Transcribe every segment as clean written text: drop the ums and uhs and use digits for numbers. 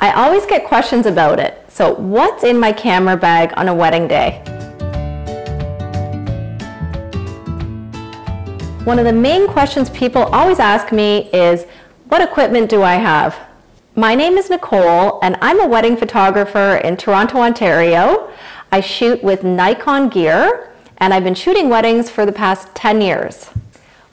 I always get questions about it. So what's in my camera bag on a wedding day? One of the main questions people always ask me is, what equipment do I have? My name is Nicole and I'm a wedding photographer in Toronto, Ontario. I shoot with Nikon gear and I've been shooting weddings for the past 10 years.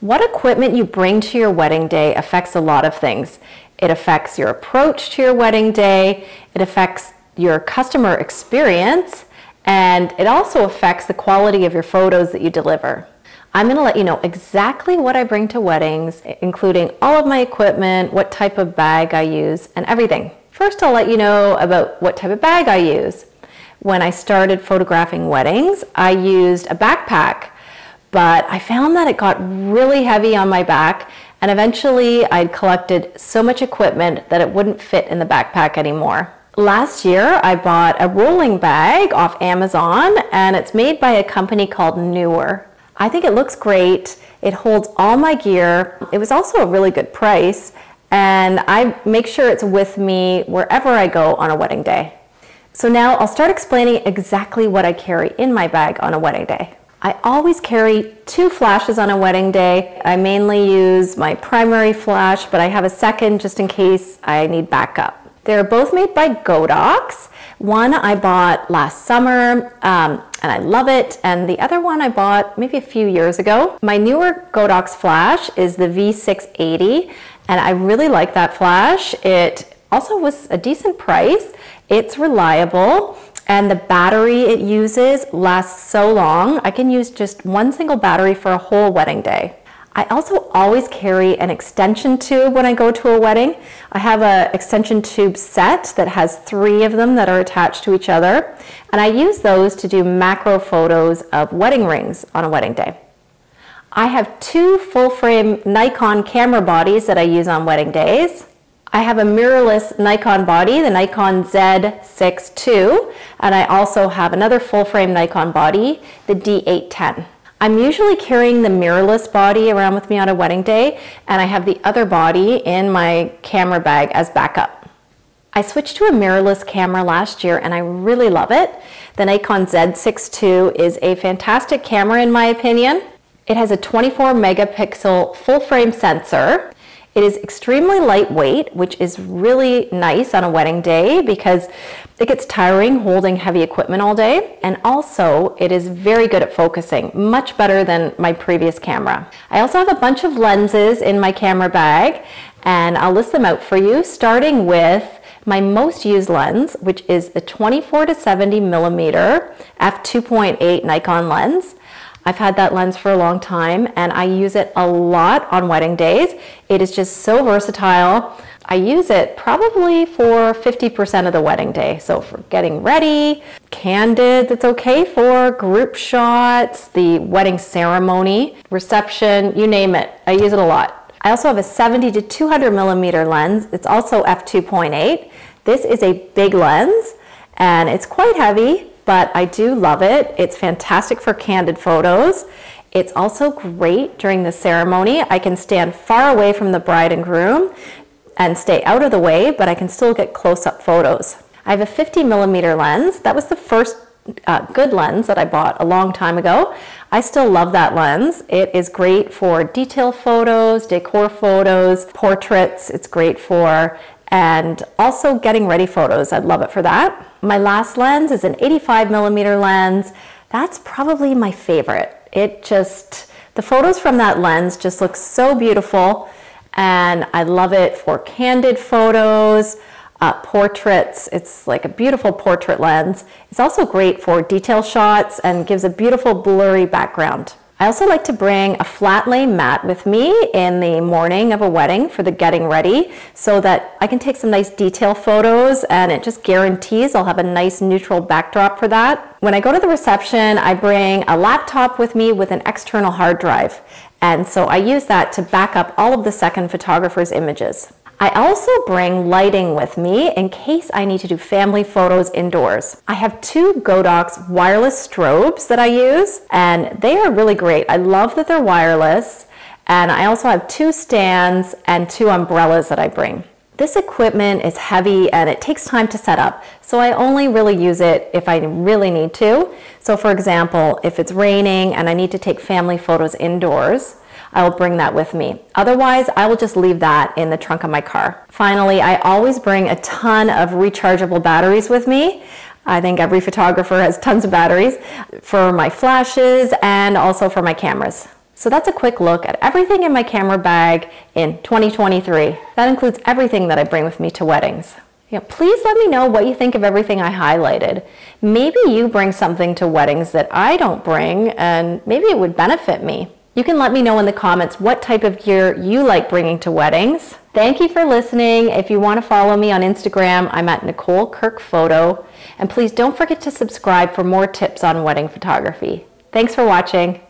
What equipment you bring to your wedding day affects a lot of things. It affects your approach to your wedding day, it affects your customer experience, and it also affects the quality of your photos that you deliver. I'm going to let you know exactly what I bring to weddings, including all of my equipment, what type of bag I use, and everything. First, I'll let you know about what type of bag I use. When I started photographing weddings, I used a backpack, but I found that it got really heavy on my back, and eventually I'd collected so much equipment that it wouldn't fit in the backpack anymore. Last year, I bought a rolling bag off Amazon, and it's made by a company called Neewer. I think it looks great. It holds all my gear. It was also a really good price, and I make sure it's with me wherever I go on a wedding day. So now I'll start explaining exactly what I carry in my bag on a wedding day. I always carry 2 flashes on a wedding day. I mainly use my primary flash, but I have a second just in case I need backup. They're both made by Godox. One I bought last summer and I love it, and the other one I bought maybe a few years ago. My newer Godox flash is the V680 and I really like that flash. It also was a decent price. It's reliable and the battery it uses lasts so long. I can use just one single battery for a whole wedding day. I also always carry an extension tube when I go to a wedding. I have an extension tube set that has 3 of them that are attached to each other, and I use those to do macro photos of wedding rings on a wedding day. I have 2 full-frame Nikon camera bodies that I use on wedding days. I have a mirrorless Nikon body, the Nikon Z6 II, and I also have another full-frame Nikon body, the D810. I'm usually carrying the mirrorless body around with me on a wedding day, and I have the other body in my camera bag as backup. I switched to a mirrorless camera last year and I really love it. The Nikon Z6 II is a fantastic camera in my opinion. It has a 24 megapixel full frame sensor. It is extremely lightweight, which is really nice on a wedding day because it gets tiring holding heavy equipment all day. And also, it is very good at focusing, much better than my previous camera. I also have a bunch of lenses in my camera bag, and I'll list them out for you, starting with my most used lens, which is the 24 to 70 millimeter f2.8 Nikon lens. I've had that lens for a long time and I use it a lot on wedding days. It is just so versatile. I use it probably for 50% of the wedding day. So for getting ready, candid, it's okay for group shots, the wedding ceremony, reception, you name it. I use it a lot. I also have a 70 to 200 millimeter lens. It's also f2.8. This is a big lens and it's quite heavy, but I do love it. It's fantastic for candid photos. It's also great during the ceremony. I can stand far away from the bride and groom and stay out of the way, but I can still get close-up photos. I have a 50 millimeter lens. That was the first good lens that I bought a long time ago. I still love that lens. It is great for detail photos, decor photos, portraits. It's great for, and also getting ready photos. I'd love it for that. My last lens is an 85 millimeter lens. That's probably my favorite. The photos from that lens just look so beautiful, and I love it for candid photos, portraits. It's like a beautiful portrait lens. It's also great for detail shots and gives a beautiful blurry background. I also like to bring a flat lay mat with me in the morning of a wedding for the getting ready so that I can take some nice detail photos, and it just guarantees I'll have a nice neutral backdrop for that. When I go to the reception, I bring a laptop with me with an external hard drive, and so I use that to back up all of the second photographer's images. I also bring lighting with me in case I need to do family photos indoors. I have 2 Godox wireless strobes that I use, and they are really great. I love that they're wireless, and I also have 2 stands and 2 umbrellas that I bring. This equipment is heavy and it takes time to set up, so I only really use it if I really need to. So for example, if it's raining and I need to take family photos indoors, I will bring that with me. Otherwise, I will just leave that in the trunk of my car. Finally, I always bring a ton of rechargeable batteries with me. I think every photographer has tons of batteries for my flashes and also for my cameras. So that's a quick look at everything in my camera bag in 2023. That includes everything that I bring with me to weddings. Please let me know what you think of everything I highlighted. Maybe you bring something to weddings that I don't bring, and maybe it would benefit me. You can let me know in the comments what type of gear you like bringing to weddings. Thank you for listening. If you want to follow me on Instagram, I'm at Nicole Kirk Photo. And please don't forget to subscribe for more tips on wedding photography. Thanks for watching.